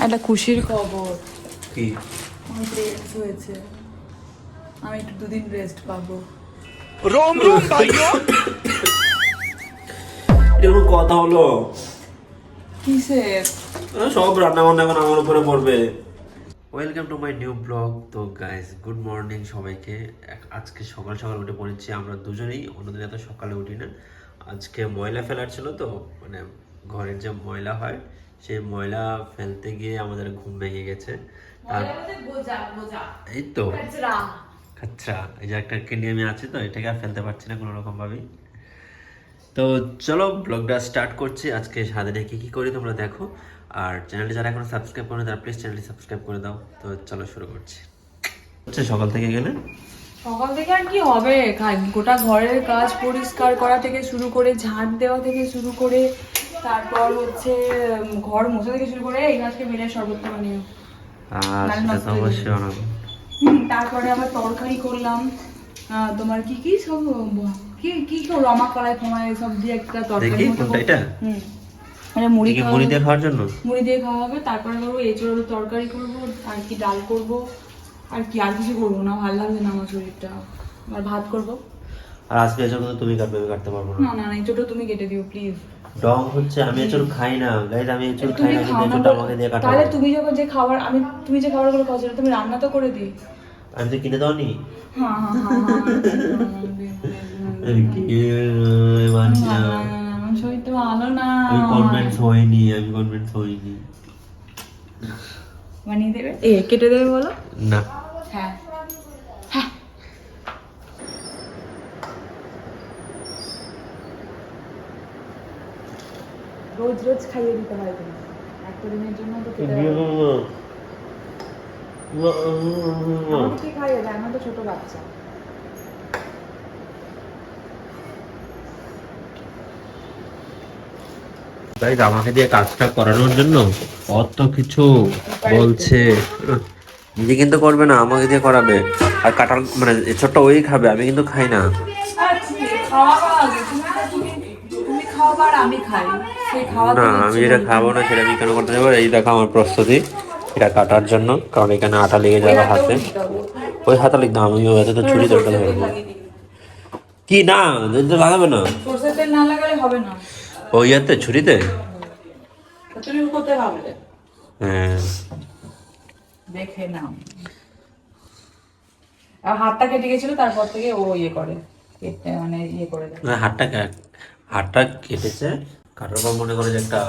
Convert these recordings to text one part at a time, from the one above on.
একটা খুশির খবর। কি? আমার রেস্ট হয়েছে, আমি একটু দুদিন রেস্ট পাবো। রোম রোম ভাইয়া, এটা কথা হলো? কিসের? সব রান্না বান্না এখন আমার উপরে পড়বে। Welcome to my new blog. তো গাইস, গুড মর্নিং সবাইকে। আজকে সকাল সকাল উঠে পড়েছি আমরা দুজনেই, অন্যদিন এত সকালে উঠি না। আজকে ময়লা ফেলার ছিল, তো মানে ঘরের যে ময়লা হয় সেই ময়লা ফেলতে গিয়ে আমাদের ঘুম ভেঙে গেছে। এই তো আচ্ছা, এই যে একটা কিনে আমি আছি, তো এটাকে আর ফেলতে পারছি না কোনো রকম ভাবেই। তো চলো ব্লগটা স্টার্ট করছি। আজকে সারাদিনে কী কী করি তোমরা দেখো, আর চ্যানেলটি যারা এখনো সাবস্ক্রাইব করে তারা প্লিজ চ্যানেলটি সাবস্ক্রাইব করে দাও। তো চলো শুরু করছি। হচ্ছে সকাল থেকে গেলে সকাল থেকে আর কি হবে, গোটা ঘরের কাজ পরিষ্কার করা থেকে শুরু করে, ঝাঁট দেওয়া থেকে শুরু করে, তারপর হচ্ছে ঘর মোছা থেকে শুরু করে, এই গাছকে বেলে শরবত বানিয়ে সেটা তো অবশ্যই বানাবো। তারপরে আবার তরকারি করলাম। তোমার কি কি সব কি কি রমা কলাই ফমাই সব দিয়ে একটা তরকারি মতো। এটা মুড়ি মুড়ি দিয়ে খাওয়ার জন্য, মুড়ি দিয়ে খাওয়া হবে। তারপরে করবো এঁচোড়ের তরকারি করবো, আর কি ডাল করবো, আর কি আর কিছু করবো না, ভালো লাগছে না আমার শরীরটা। আর ভাত করবো। আর আজকে এসব তুমি কাটবে, আমি কাটতে পারবো না। না না, এঁচোড়টা তুমি কেটে দিও প্লিজ। ডং হচ্ছে, আমি এঁচোড় খাই না গাইস, আমি এঁচোড় খাই না, কিন্তু এঁচোড়টা আমাকে দিয়ে কাটাবে। তাহলে তুমি যখন যে খাবার তুমি যে খাবারগুলো খাও সেটা তুমি রান্না তো করে দিই। আমি তো কিনে দাওনি। হ্যাঁ হ্যাঁ আমার শরীরটা ভালো না। আমি কনভিন্স হইনি। বানিয়ে দেবে? কেটে দেবে বলো না। হ্যাঁ। রোজ রোজ খাইয়ে দিতে হয় তুমি, একটা দিনের জন্য তো খেতে হবে। আমাকে কি খাইয়ে দেয়? আমার তো ছোট বাচ্চা। গাইস, আমাকে দিয়ে কাজটা করানোর জন্য কত কিছু বলছে। নিজে কিন্তু করবে না, আমাকে দিয়ে করাবে। আর কাটার মানে ছোট্ট ওই খাবে, আমি কিন্তু খাই না। না, আমি যেটা খাবো না সেটা আমি কেন করতে যাবো? এই দেখো আমার প্রস্তুতি এটা কাটার জন্য, কারণ এখানে আটা লেগে যাবে হাতে। ওই হাতে লিখতে আমি ওই হাতে তো ছুরি দরকার ধরবো কি না, লাগাবে না সরষের তেল না লাগালে হবে না ওই হাতে ছুরিতে। তুমি কোথায় ভাবলে? হ্যাঁ, দেখে নাও। আর হাতটা কেটে গেছিল, তারপর থেকে ও ইয়ে করে, মানে ইয়ে করে দেয়। হাতটা কেটেছে, কাটার পর মনে করে যে একটা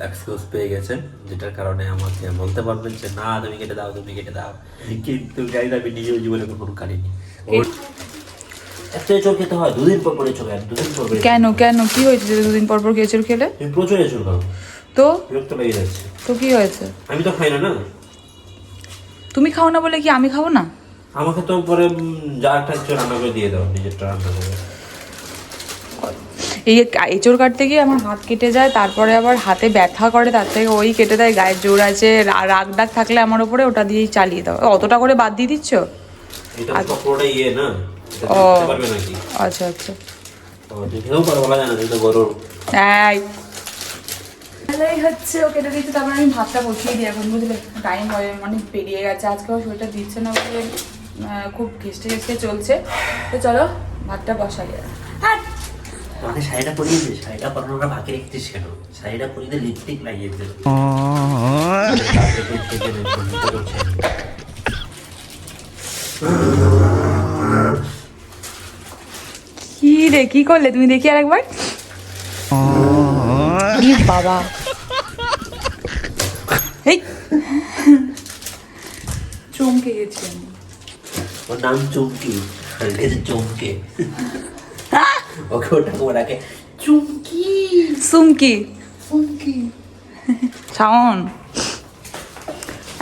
এক্সকিউজ পেয়ে গেছে, যেটার কারণে আমাকে বলতে পারবেন যে না তুমি কেটে দাও, তুমি কেটে দাও। কিন্তু গাইজ, আমি নিজেও জীবনে কখনো কাটিনি। একটা এঁচড় খেতে হয় দুদিন পর পর, এঁচড় দুদিন পর পর। কেন কেন কি হয়েছে যে দুদিন পর পর এঁচড় খেলে? তুমি প্রচুর এঁচড় খাও, তো বিরক্ত লেগে যাচ্ছে। তো কি হয়েছে? আমি তো খাই না। না, তুমি খাও না বলে কি আমি খাবো না? আমাকে তো পরে যা একটা এঁচড় রান্না করে দিয়ে দাও, নিজেরটা রান্না করে। এই এঁচড় কাটতে গিয়ে আমার হাত কেটে যায়, তারপরে আবার হাতে ব্যথা করে, তার থেকে ওই কেটে দেয়। গায়ের জোর আছে, রাগ ডাক থাকলে আমার উপরে, ওটা দিয়েই চালিয়ে দাও। অতটা করে বাদ দিয়ে দিচ্ছ? এটা তো পুরোটা ইয়ে না, ও পারবে নাকি? আচ্ছা আচ্ছা, দেখেও পারো, বলা যায় না, তুমি তো গরুর। এই হচ্ছে ও কেটে দিচ্ছে। তারপরে আমি ভাতটা বসিয়ে দিই এখন, বুঝলে টাইম অনেক পেরিয়ে গেছে। আজকে আমার শরীরটা দিচ্ছে না বলে খুব ঘেষ্টে ঘেষ্টে চলছে। তো চলো ভাতটা বসাই। আমাকে শাড়িটা পরিয়ে দিস, শাড়িটা পরানোটা বাকি রেখেছিস কেন? শাড়িটা পরিয়ে দিয়ে লিপস্টিক লাগিয়ে দিল। কি রে, কি করলে তুমি? দেখি আর একবার। বাবা, এই চমকে গেছি আমি। ওর নাম চুমকি, চমকে। ওকে ওটাকে চুমকি সুমকি সুমকি। শাওন,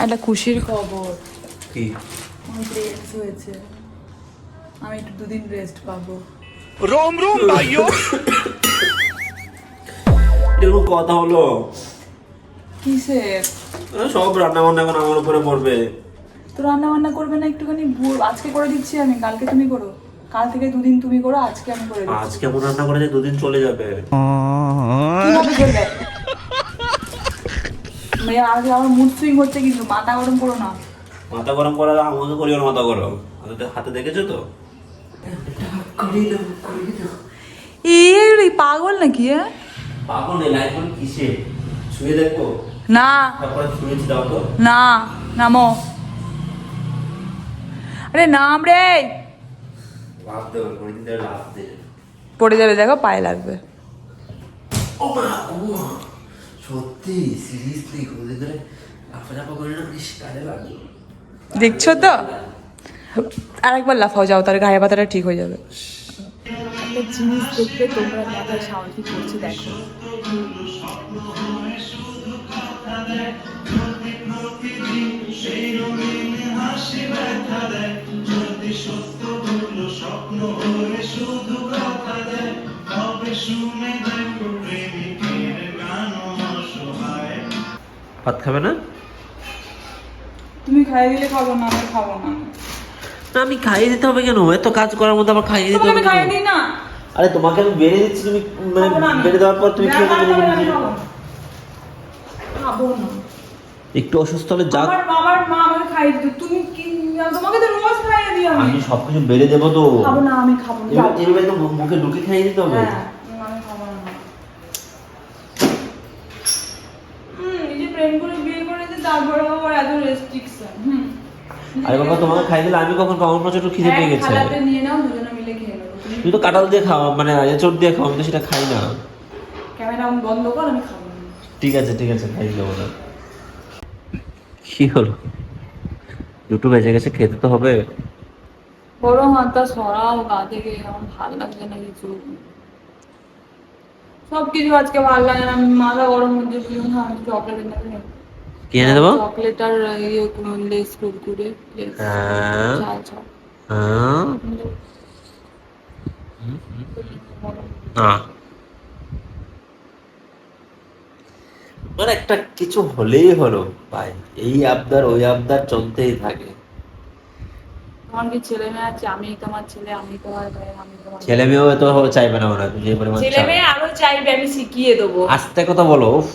একটা খুশির খবর। কি? আমার রেস্ট হয়েছে, আমি একটু দুদিন রেস্ট পাবো। রোম রোম ভাইয়া, এটা কথা হলো? কিসের? সব রান্না বান্না এখন আমার উপরে পড়বে। তো রান্না বান্না করবে না একটুখানি? আজকে করে দিচ্ছি আমি, কালকে তুমি করো। কাল থেকে দুদিন তুমি করো, আজকে আমি করে দিচ্ছি। আজকে এমন রান্না করে যে দুদিন চলে যাবে। কিভাবে চলবে? মেয়ে আজকে আমার মুড সুইং হচ্ছে, কিন্তু মাথা গরম করো না। মাথা গরম করা আমাকে করিও না, মাথা গরম হাতে দেখেছো তো। এই পাগল নাকি? পাগল নেই, লাইট মানে কিসে শুয়ে দেখো না তারপরে শুয়েছি, দাও তো। না, নামো। আরে নাম রে। লাভ দেবে, ঘড়ি দিয়ে লাভ দেবে। পড়ে যাবে, দেখো পায়ে লাগবে। ও মা, ও সত্যি সিরিয়াসলি ঘড়ি ধরে লাফাঝাপা করে না, বেশ কাজে লাগলো। দেখছো তো, আরেকবার লাফাও, যাও, তার গায়ে পাতাটা ঠিক হয়ে যাবে। একটা জিনিস দেখতে তোমরা মাথায় সাহস করছে, দেখো। ভাত খাবে না? তুমি খাইয়ে দিলে খাবো না, আমি খাবো না। না আমি খাইয়ে দিতে হবে কেন? এত কাজ করার মধ্যে আবার খাইয়ে দিতে তোমাকে হবে আমি খাইয়ে কেন? দিই না। আরে তোমাকে আমি বেড়ে দিচ্ছি, তুমি মানে খাবো না আমি। বেড়ে দেওয়ার পর তুমি খেয়ে না, নেবে। আমি খাবো না। খাবো না। একটু অসুস্থ হলে যা। আমার বাবার মা আমাকে খাইয়ে দিত, তুমি কি? তোমাকে তো রোজ খাইয়ে দিই আমি। আমি সবকিছু বেড়ে দেবো তো। খাবো না, আমি খাবো না, যাও। এভাবে তো মুখে ঢুকে খাইয়ে দিতে হবে। হ্যাঁ, আমি খাবো না। নিজে প্রেম করে বিয়ে করেছে, তারপরে আবার এত রেস্ট্রিকশন। আরে বাবা, তোমাকে খাইয়ে দিলে আমি কখন খাবো? আমার একটু খিদে পেয়ে গেছে। খালাতে নিয়ে নাও, দুজনে মিলে খেয়ে নেবো। তুমি তো কাঁঠাল দিয়ে খাও, মানে এঁচড় দিয়ে খাও, আমি তো সেটা খাই না। ক্যামেরা বন্ধ কর, আমি খাবো না। ঠিক আছে ঠিক আছে, খাই দেবো না। কি হলো? দুটো বেজে গেছে, খেতে তো হবে। বড় হাতটা সরাও গা থেকে, আমার ভালো লাগছে না কিছু। সবকিছু আজকে ভালো লাগে না, আমি মাথা গরম হচ্ছে। চকলেট এনে দেবে? কি এনে দেবো? চকলেট আর ইয়ে লেস কুরকুরে, লেস হ্যাঁ ঝাল ঝাল। হ্যাঁ না, মানে একটা কিছু হলেই হলো ভাই, এই আবদার ওই আবদার চলতেই থাকে। আমার কি ছেলে মেয়ে আছে? আমি তোমার ছেলে, আমি তোমার মেয়ে, আমি তোমার ছেলে মেয়েও এত চাইবে না, মনে হয় যে পরিমাণ ছেলে মেয়ে আরো চাইবে, আমি শিখিয়ে দেবো। আস্তে কথা বলো। উফ,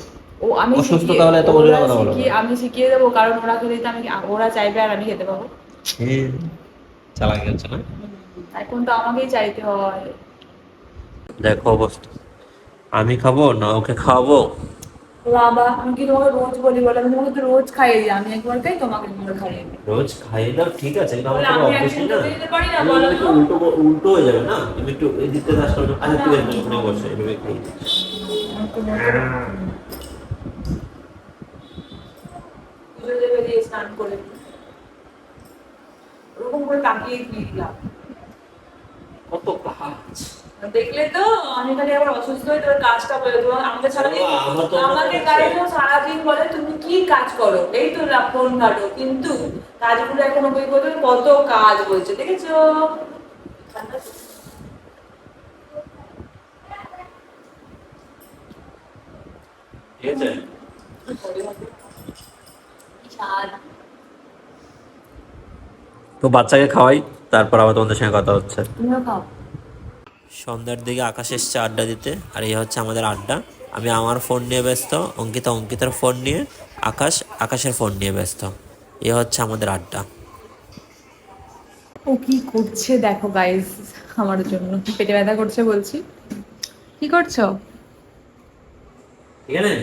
ও আমি অসুস্থ তাহলে এত বোঝার কথা বলো। আমি শিখিয়ে দেবো, কারণ ওরা খেলে তো আমি, ওরা চাইবে আর আমি খেতে পাবো। চালাকি হচ্ছে না? এখন তো আমাকেই চাইতে হয়। দেখো অবস্থা, আমি খাবো না ওকে খাওয়াবো? বাবা, আমি কি তোমাকে রোজ বলি? বলে আমি তোমাকে তো রোজ খাইয়ে দিই, আমি একবার খাই, তোমাকে একবার খাইয়ে দিই। রোজ খাইয়ে দাও, ঠিক আছে, কিন্তু আমার আমি কোনো অভ্যেস একদিন নেই তো না। দিতে পারি না, আমি বলো একটু তো। উল্টো হয়ে যাবে না, তুমি একটু এই দিতে চাষ করো। আচ্ছা ঠিক আছে, তুমি অবশ্যই এভাবে খাইয়ে দিই। পুজো দেবে দিয়ে স্নান করে ওরকম করে তাকিয়ে দিয়ে দিলাম। কত কাজ দেখলে তো, আমি খালি আবার অসুস্থ হয়ে তোর কাজটা বলে তোমার আমাকে সারাদিন, আমার তো আমাকে গাড়িতে সারাদিন বলে তুমি কি কাজ করো, এই তো ফোন ঘাটো, কিন্তু কাজগুলো এখন ওই বলতে কত কাজ বলছে, দেখেছো? ঠিক আছে। তো বাচ্চাকে খাওয়াই, তারপর আবার তোমাদের সঙ্গে কথা হচ্ছে। তুমিও খাও। সন্ধ্যার দিকে আকাশ এসছে আড্ডা দিতে, আর এই হচ্ছে আমাদের আড্ডা। আমি আমার ফোন নিয়ে ব্যস্ত, অঙ্কিতার ফোন নিয়ে, আকাশের ফোন নিয়ে ব্যস্ত। এ হচ্ছে আমাদের আড্ডা। ও কি করছে দেখো গাইস, আমার জন্য পেটে ব্যথা করছে বলছি। কি করছো? ঠিক আছে,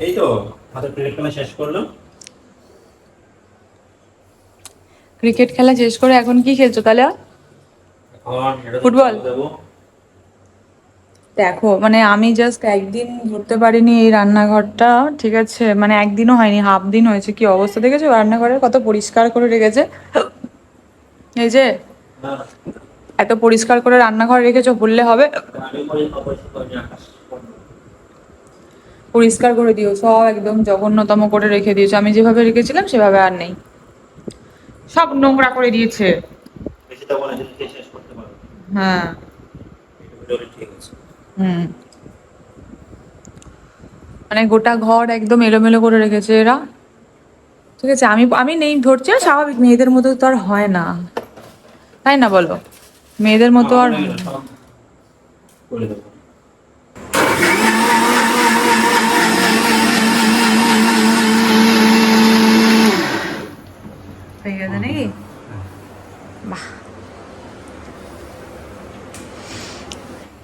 এই তো আমাদের ক্রিকেট খেলা শেষ করলাম। ক্রিকেট খেলা শেষ করে এখন কি খেলছো তাহলে? ফুটবল? দেখো মানে আমি জাস্ট একদিন ধরতে পারিনি এই রান্নাঘরটা, ঠিক আছে, মানে একদিনও হয়নি, হাফ দিন হয়েছে। কি অবস্থা দেখেছো রান্নাঘরের, কত পরিষ্কার করে রেখেছে। এই যে এত পরিষ্কার করে রান্নাঘর রেখেছো, বললে হবে? পরিষ্কার করে দিও, সব একদম জঘন্যতম করে রেখে দিয়েছো। আমি যেভাবে রেখেছিলাম সেভাবে আর নেই, সব নোংরা করে দিয়েছে। হ্যাঁ। হুম, মানে গোটা ঘর একদম এলোমেলো করে রেখেছে এরা। ঠিক আছে, আমি আমি নেই ধরছি, আর স্বাভাবিক মেয়েদের মতো তো আর হয় না, তাই না বলো? মেয়েদের মতো আর হয় না। করে দেবো। হয়ে গেছে নাকি? বাহ,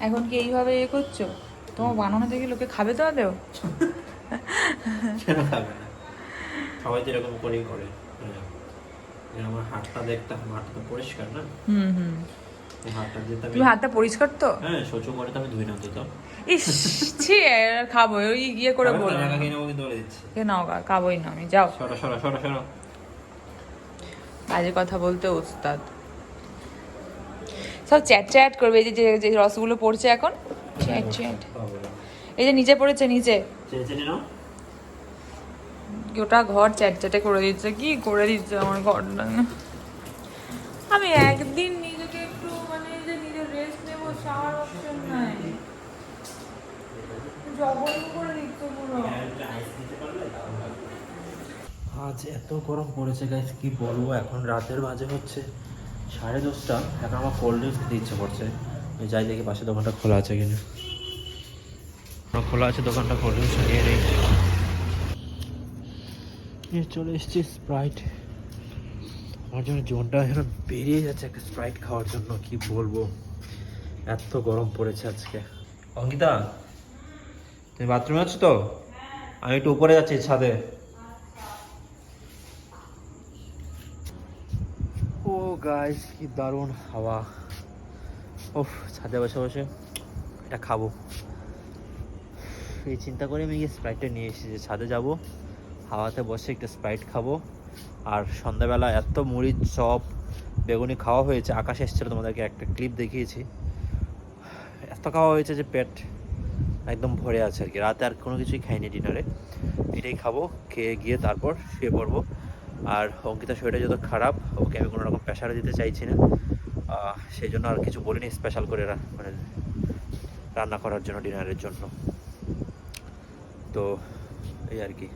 এখন কি এইভাবে এ করছো? তোমার বানানো দেখে লোকে খাবে তো আদেও? কেন খাবে না, সবাই তো এরকম করেই করে। আমার হাতটা দেখতাম, হাতটা তো পরিষ্কার না। হুম। এই হাতটা দিয়ে তুমি হাতটা পরিষ্কার তো? হ্যাঁ, শৌচ করে তো আমি ধুই না তো। ইস, ছি, খাবো ওই ইয়ে করে বলো। টাকা কিনে আমাকে ধরে দিচ্ছে। কে নাও খাবোই না আমি, যাও। সরো সরো সরো সরো। বাজে কথা বলতে ওস্তাদ। সব চ্যাট চ্যাট করবে, এই যে যে রসগুলো পড়ছে এখন, চ্যাট চ্যাট। এই যে নিচে পড়েছে, নিচে চেনে নাও। গোটা ঘর চ্যাট চ্যাটে করে দিচ্ছে, কি করে দিচ্ছে আমার ঘরটা। আমি একদিন নিজেকে একটু মানে যে নিজের রেস্ট নেবো, শাওয়ার অপশন নাই, জঘন্য করে দিচ্ছে পুরো। আজ এত গরম পড়েছে গাইস, কি বলবো। এখন রাতের বাজে হচ্ছে 10:30। এখন আমার কোল্ড ড্রিঙ্কস খেতে ইচ্ছে করছে। আমি যাই দেখি পাশে দোকানটা খোলা আছে কিনা। খোলা আছে দোকানটা, কোল্ড ড্রিঙ্কস নিয়ে নেই। চলে এসেছি স্প্রাইট। আমার জন্য জীবনটা এখন বেরিয়ে যাচ্ছে একটা স্প্রাইট খাওয়ার জন্য, কি বলবো, এত গরম পড়েছে আজকে। অঙ্কিতা, তুমি বাথরুমে আছো তো? আমি একটু উপরে যাচ্ছি ছাদে। ও গাইস, কি দারুণ হাওয়া। ওফ, ছাদে বসে বসে এটা খাবো, এই চিন্তা করে আমি গিয়ে স্প্রাইটটা নিয়ে এসেছি যে ছাদে যাব, হাওয়াতে বসে একটা স্প্রাইট খাবো। আর সন্ধ্যাবেলা এত মুড়ি চপ বেগুনি খাওয়া হয়েছে, আকাশে এসেছিলো, তোমাদেরকে একটা ক্লিপ দেখিয়েছি। এত খাওয়া হয়েছে যে পেট একদম ভরে আছে আর কি। রাতে আর কোনো কিছুই খাইনি ডিনারে, এটাই খাবো। খেয়ে গিয়ে তারপর শুয়ে পড়বো। আর অঙ্কিতার শরীরটা যত খারাপ, ওকে আমি কোনো রকম প্রেশারে দিতে চাইছি না, সেই জন্য আর কিছু বলিনি স্পেশাল করে মানে রান্না করার জন্য, ডিনারের জন্য। তো এই আর কি।